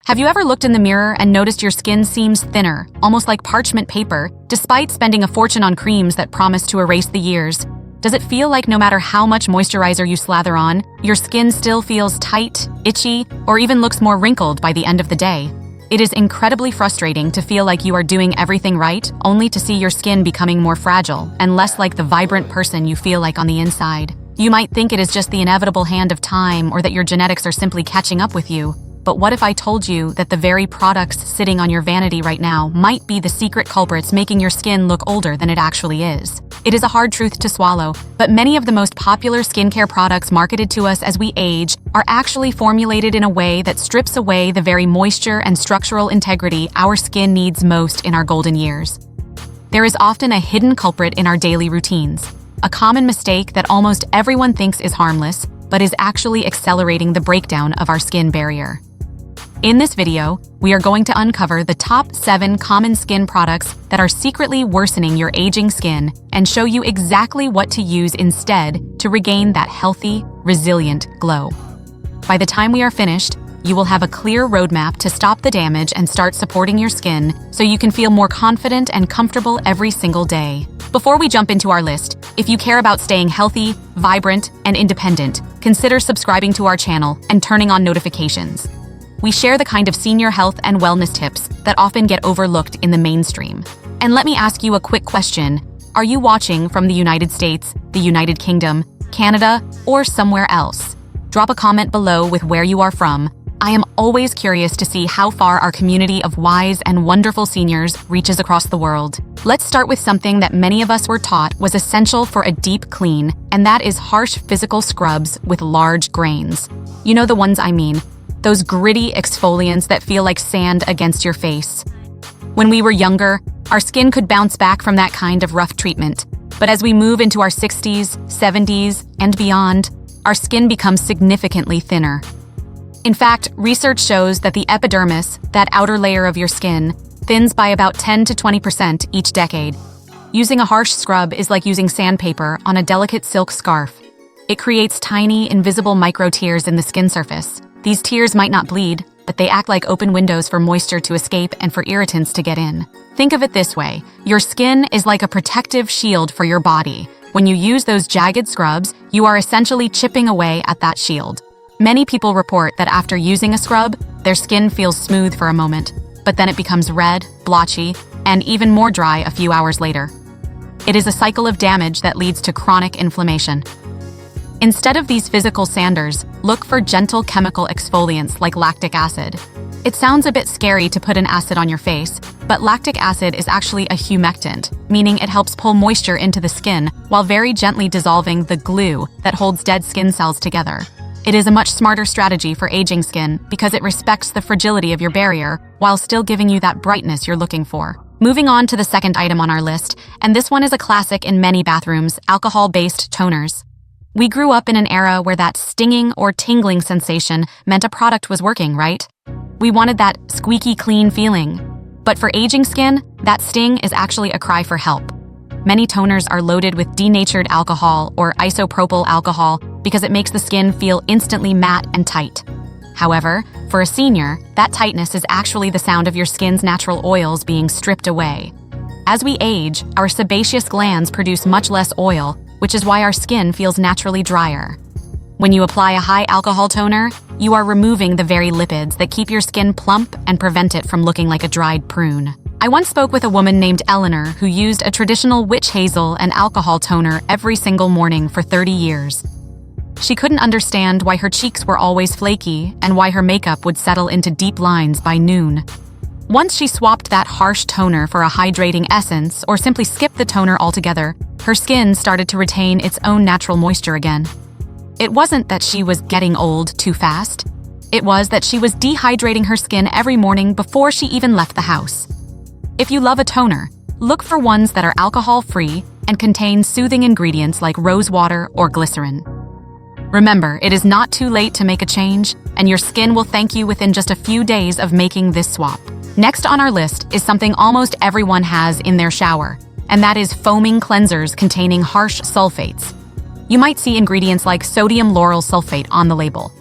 Have you ever looked in the mirror and noticed your skin seems thinner, almost like parchment paper, despite spending a fortune on creams that promise to erase the years? Does it feel like no matter how much moisturizer you slather on, your skin still feels tight, itchy, or even looks more wrinkled by the end of the day? It is incredibly frustrating to feel like you are doing everything right, only to see your skin becoming more fragile and less like the vibrant person you feel like on the inside. You might think it is just the inevitable hand of time or that your genetics are simply catching up with you. But what if I told you that the very products sitting on your vanity right now might be the secret culprits making your skin look older than it actually is? It is a hard truth to swallow, but many of the most popular skincare products marketed to us as we age are actually formulated in a way that strips away the very moisture and structural integrity our skin needs most in our golden years. There is often a hidden culprit in our daily routines, a common mistake that almost everyone thinks is harmless, but is actually accelerating the breakdown of our skin barrier. In this video, we are going to uncover the top 7 common skin products that are secretly worsening your aging skin and show you exactly what to use instead to regain that healthy, resilient glow. By the time we are finished, you will have a clear roadmap to stop the damage and start supporting your skin so you can feel more confident and comfortable every single day. Before we jump into our list, if you care about staying healthy, vibrant, and independent, consider subscribing to our channel and turning on notifications. We share the kind of senior health and wellness tips that often get overlooked in the mainstream. And let me ask you a quick question. Are you watching from the United States, the United Kingdom, Canada, or somewhere else? Drop a comment below with where you are from. I am always curious to see how far our community of wise and wonderful seniors reaches across the world. Let's start with something that many of us were taught was essential for a deep clean, and that is harsh physical scrubs with large grains. You know the ones I mean. Those gritty exfoliants that feel like sand against your face. When we were younger, our skin could bounce back from that kind of rough treatment. But as we move into our 60s, 70s, and beyond, our skin becomes significantly thinner. In fact, research shows that the epidermis, that outer layer of your skin, thins by about 10 to 20% each decade. Using a harsh scrub is like using sandpaper on a delicate silk scarf. It creates tiny, invisible micro-tears in the skin surface. These tears might not bleed, but they act like open windows for moisture to escape and for irritants to get in. Think of it this way. Your skin is like a protective shield for your body. When you use those jagged scrubs, you are essentially chipping away at that shield. Many people report that after using a scrub, their skin feels smooth for a moment, but then it becomes red, blotchy, and even more dry a few hours later. It is a cycle of damage that leads to chronic inflammation. Instead of these physical sanders, look for gentle chemical exfoliants like lactic acid. It sounds a bit scary to put an acid on your face, but lactic acid is actually a humectant, meaning it helps pull moisture into the skin while very gently dissolving the glue that holds dead skin cells together. It is a much smarter strategy for aging skin because it respects the fragility of your barrier while still giving you that brightness you're looking for. Moving on to the second item on our list, and this one is a classic in many bathrooms, alcohol-based toners. We grew up in an era where that stinging or tingling sensation meant a product was working, right? We wanted that squeaky clean feeling. But for aging skin, that sting is actually a cry for help. Many toners are loaded with denatured alcohol or isopropyl alcohol because it makes the skin feel instantly matte and tight. However, for a senior, that tightness is actually the sound of your skin's natural oils being stripped away. As we age, our sebaceous glands produce much less oil, which is why our skin feels naturally drier. When you apply a high alcohol toner, you are removing the very lipids that keep your skin plump and prevent it from looking like a dried prune. I once spoke with a woman named Eleanor who used a traditional witch hazel and alcohol toner every single morning for 30 years. She couldn't understand why her cheeks were always flaky and why her makeup would settle into deep lines by noon. Once she swapped that harsh toner for a hydrating essence or simply skipped the toner altogether, her skin started to retain its own natural moisture again. It wasn't that she was getting old too fast. It was that she was dehydrating her skin every morning before she even left the house. If you love a toner, look for ones that are alcohol-free and contain soothing ingredients like rose water or glycerin. Remember, it is not too late to make a change, and your skin will thank you within just a few days of making this swap. Next on our list is something almost everyone has in their shower, and that is foaming cleansers containing harsh sulfates. You might see ingredients like sodium lauryl sulfate on the label.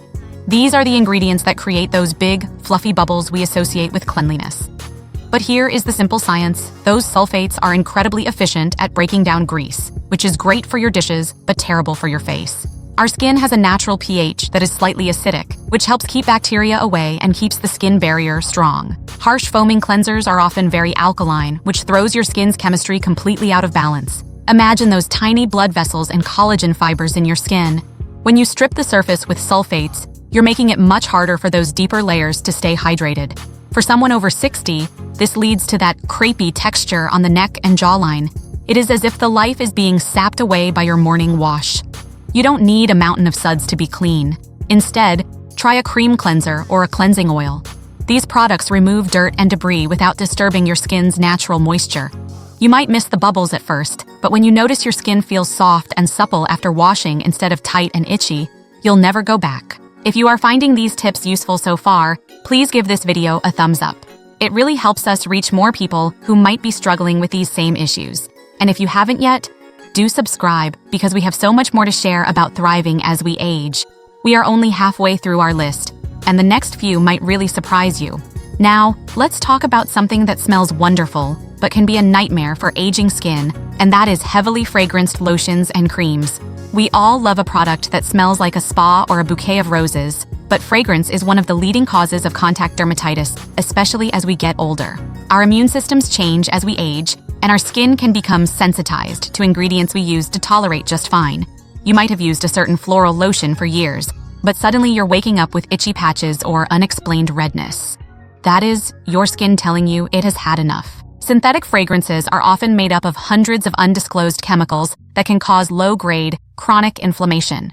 These are the ingredients that create those big, fluffy bubbles we associate with cleanliness. But here is the simple science. Those sulfates are incredibly efficient at breaking down grease, which is great for your dishes, but terrible for your face. Our skin has a natural pH that is slightly acidic, which helps keep bacteria away and keeps the skin barrier strong. Harsh foaming cleansers are often very alkaline, which throws your skin's chemistry completely out of balance. Imagine those tiny blood vessels and collagen fibers in your skin. When you strip the surface with sulfates, you're making it much harder for those deeper layers to stay hydrated. For someone over 60, this leads to that crepey texture on the neck and jawline. It is as if the life is being sapped away by your morning wash. You don't need a mountain of suds to be clean. Instead, try a cream cleanser or a cleansing oil. These products remove dirt and debris without disturbing your skin's natural moisture. You might miss the bubbles at first, but when you notice your skin feels soft and supple after washing instead of tight and itchy, you'll never go back. If you are finding these tips useful so far, please give this video a thumbs up. It really helps us reach more people who might be struggling with these same issues. And if you haven't yet, do subscribe because we have so much more to share about thriving as we age. We are only halfway through our list, and the next few might really surprise you. Now, let's talk about something that smells wonderful, but can be a nightmare for aging skin, and that is heavily fragranced lotions and creams. We all love a product that smells like a spa or a bouquet of roses, but fragrance is one of the leading causes of contact dermatitis, especially as we get older. Our immune systems change as we age, and our skin can become sensitized to ingredients we used to tolerate just fine. You might have used a certain floral lotion for years, but suddenly you're waking up with itchy patches or unexplained redness. That is your skin telling you it has had enough. Synthetic fragrances are often made up of hundreds of undisclosed chemicals that can cause low-grade, chronic inflammation.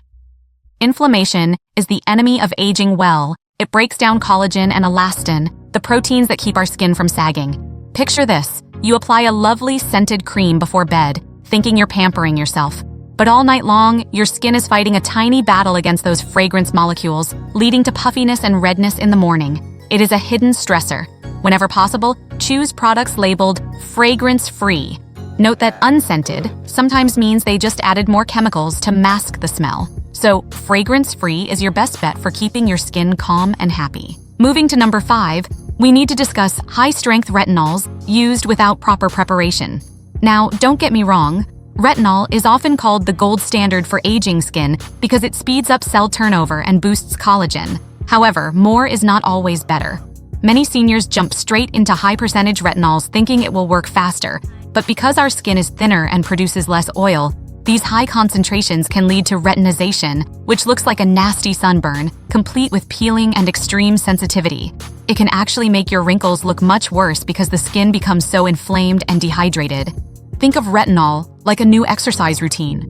Inflammation is the enemy of aging well. It breaks down collagen and elastin, the proteins that keep our skin from sagging. Picture this. You apply a lovely scented cream before bed, thinking you're pampering yourself. But all night long, your skin is fighting a tiny battle against those fragrance molecules, leading to puffiness and redness in the morning. It is a hidden stressor. Whenever possible, choose products labeled fragrance-free. Note that unscented sometimes means they just added more chemicals to mask the smell. So, fragrance-free is your best bet for keeping your skin calm and happy. Moving to number 5, we need to discuss high-strength retinols used without proper preparation. Now, don't get me wrong, retinol is often called the gold standard for aging skin because it speeds up cell turnover and boosts collagen. However, more is not always better. Many seniors jump straight into high-percentage retinols thinking it will work faster, but because our skin is thinner and produces less oil, these high concentrations can lead to retinization, which looks like a nasty sunburn, complete with peeling and extreme sensitivity. It can actually make your wrinkles look much worse because the skin becomes so inflamed and dehydrated. Think of retinol like a new exercise routine.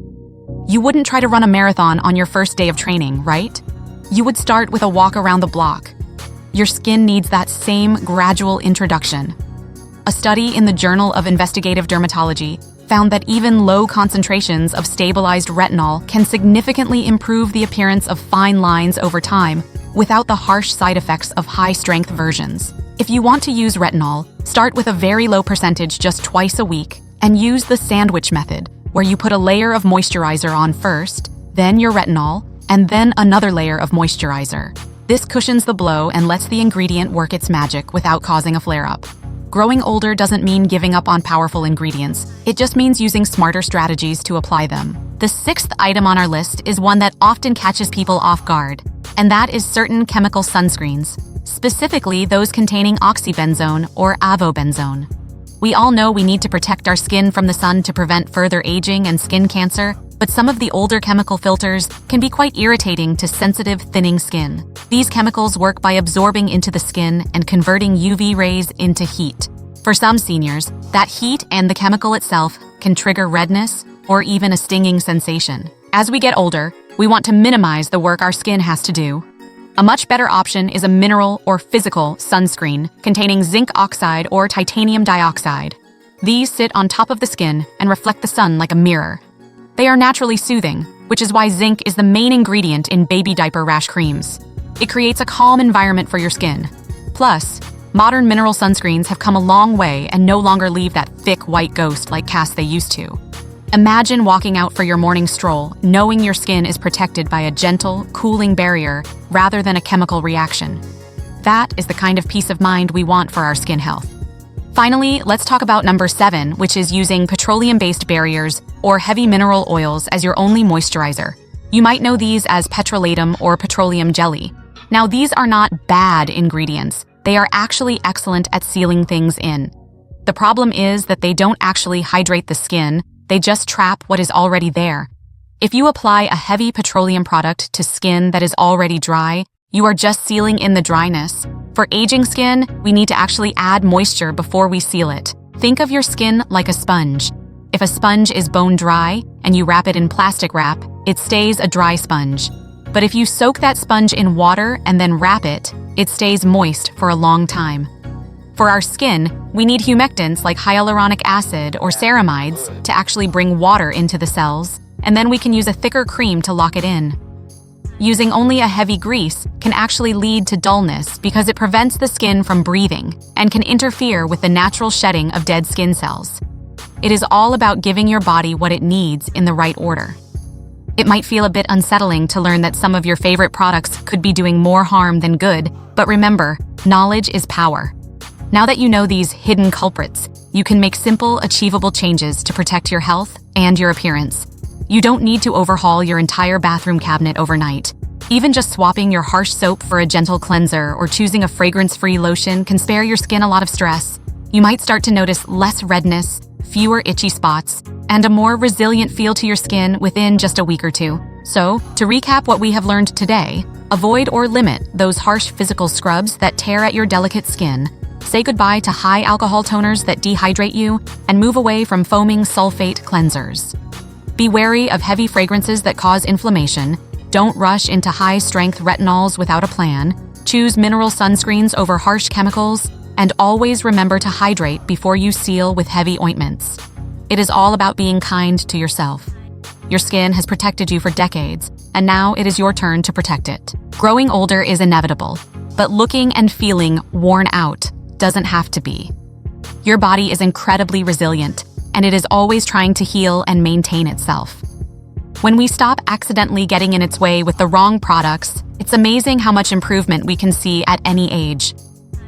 You wouldn't try to run a marathon on your first day of training, right? You would start with a walk around the block. Your skin needs that same gradual introduction. A study in the Journal of Investigative Dermatology found that even low concentrations of stabilized retinol can significantly improve the appearance of fine lines over time without the harsh side effects of high-strength versions. If you want to use retinol, start with a very low percentage just twice a week and use the sandwich method, where you put a layer of moisturizer on first, then your retinol, and then another layer of moisturizer. This cushions the blow and lets the ingredient work its magic without causing a flare-up. Growing older doesn't mean giving up on powerful ingredients. It just means using smarter strategies to apply them. The 6th item on our list is one that often catches people off guard, and that is certain chemical sunscreens, specifically those containing oxybenzone or avobenzone. We all know we need to protect our skin from the sun to prevent further aging and skin cancer, but some of the older chemical filters can be quite irritating to sensitive, thinning skin. These chemicals work by absorbing into the skin and converting UV rays into heat. For some seniors, that heat and the chemical itself can trigger redness or even a stinging sensation. As we get older, we want to minimize the work our skin has to do. A much better option is a mineral or physical sunscreen containing zinc oxide or titanium dioxide. These sit on top of the skin and reflect the sun like a mirror. They are naturally soothing, which is why zinc is the main ingredient in baby diaper rash creams. It creates a calm environment for your skin. Plus, modern mineral sunscreens have come a long way and no longer leave that thick white ghost like cast they used to. Imagine walking out for your morning stroll, knowing your skin is protected by a gentle, cooling barrier rather than a chemical reaction. That is the kind of peace of mind we want for our skin health. Finally, let's talk about number 7, which is using petroleum-based barriers or heavy mineral oils as your only moisturizer. You might know these as petrolatum or petroleum jelly. Now, these are not bad ingredients. They are actually excellent at sealing things in. The problem is that they don't actually hydrate the skin, they just trap what is already there. If you apply a heavy petroleum product to skin that is already dry, you are just sealing in the dryness. For aging skin, we need to actually add moisture before we seal it. Think of your skin like a sponge. If a sponge is bone dry and you wrap it in plastic wrap, it stays a dry sponge. But if you soak that sponge in water and then wrap it, it stays moist for a long time. For our skin, we need humectants like hyaluronic acid or ceramides to actually bring water into the cells, and then we can use a thicker cream to lock it in. Using only a heavy grease can actually lead to dullness because it prevents the skin from breathing and can interfere with the natural shedding of dead skin cells. It is all about giving your body what it needs in the right order. It might feel a bit unsettling to learn that some of your favorite products could be doing more harm than good, but remember, knowledge is power. Now that you know these hidden culprits, you can make simple, achievable changes to protect your health and your appearance. You don't need to overhaul your entire bathroom cabinet overnight. Even just swapping your harsh soap for a gentle cleanser or choosing a fragrance-free lotion can spare your skin a lot of stress. You might start to notice less redness, fewer itchy spots, and a more resilient feel to your skin within just a week or two. So, to recap what we have learned today, avoid or limit those harsh physical scrubs that tear at your delicate skin. Say goodbye to high alcohol toners that dehydrate you, and move away from foaming sulfate cleansers. Be wary of heavy fragrances that cause inflammation. Don't rush into high-strength retinols without a plan. Choose mineral sunscreens over harsh chemicals, and always remember to hydrate before you seal with heavy ointments. It is all about being kind to yourself. Your skin has protected you for decades, and now it is your turn to protect it. Growing older is inevitable, but looking and feeling worn out doesn't have to be. Your body is incredibly resilient, and it is always trying to heal and maintain itself. When we stop accidentally getting in its way with the wrong products, it's amazing how much improvement we can see at any age.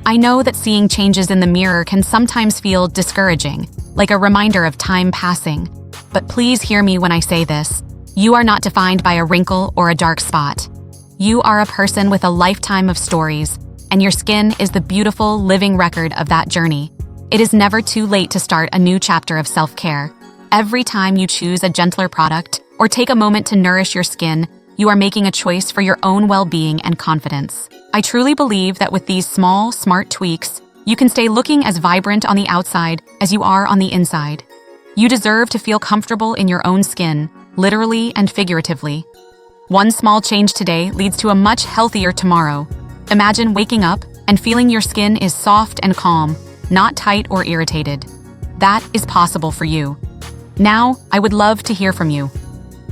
I know that seeing changes in the mirror can sometimes feel discouraging, like a reminder of time passing. But please hear me when I say this. You are not defined by a wrinkle or a dark spot. You are a person with a lifetime of stories, and your skin is the beautiful, living record of that journey. It is never too late to start a new chapter of self-care. Every time you choose a gentler product or take a moment to nourish your skin, you are making a choice for your own well-being and confidence. I truly believe that with these small, smart tweaks, you can stay looking as vibrant on the outside as you are on the inside. You deserve to feel comfortable in your own skin, literally and figuratively. One small change today leads to a much healthier tomorrow. Imagine waking up and feeling your skin is soft and calm, not tight or irritated. That is possible for you. Now, I would love to hear from you.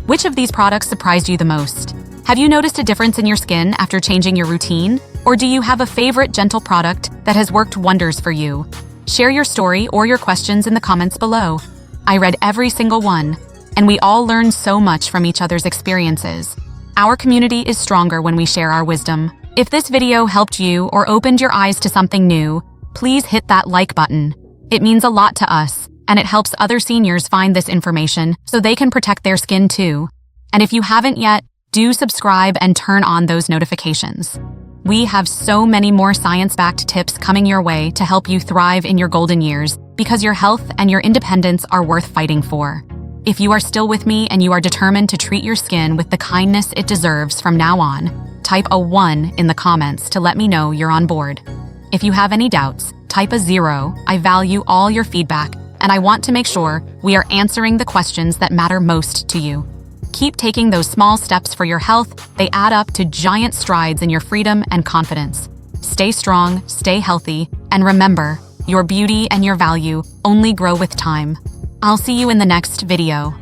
Which of these products surprised you the most? Have you noticed a difference in your skin after changing your routine? Or do you have a favorite gentle product that has worked wonders for you? Share your story or your questions in the comments below. I read every single one, and we all learn so much from each other's experiences. Our community is stronger when we share our wisdom. If this video helped you or opened your eyes to something new, please hit that like button. It means a lot to us, and it helps other seniors find this information so they can protect their skin too. And if you haven't yet, do subscribe and turn on those notifications. We have so many more science-backed tips coming your way to help you thrive in your golden years, because your health and your independence are worth fighting for. If you are still with me and you are determined to treat your skin with the kindness it deserves from now on, type a 1 in the comments to let me know you're on board. If you have any doubts, type a 0. I value all your feedback, and I want to make sure we are answering the questions that matter most to you. Keep taking those small steps for your health. They add up to giant strides in your freedom and confidence. Stay strong, stay healthy, and remember, your beauty and your value only grow with time. I'll see you in the next video.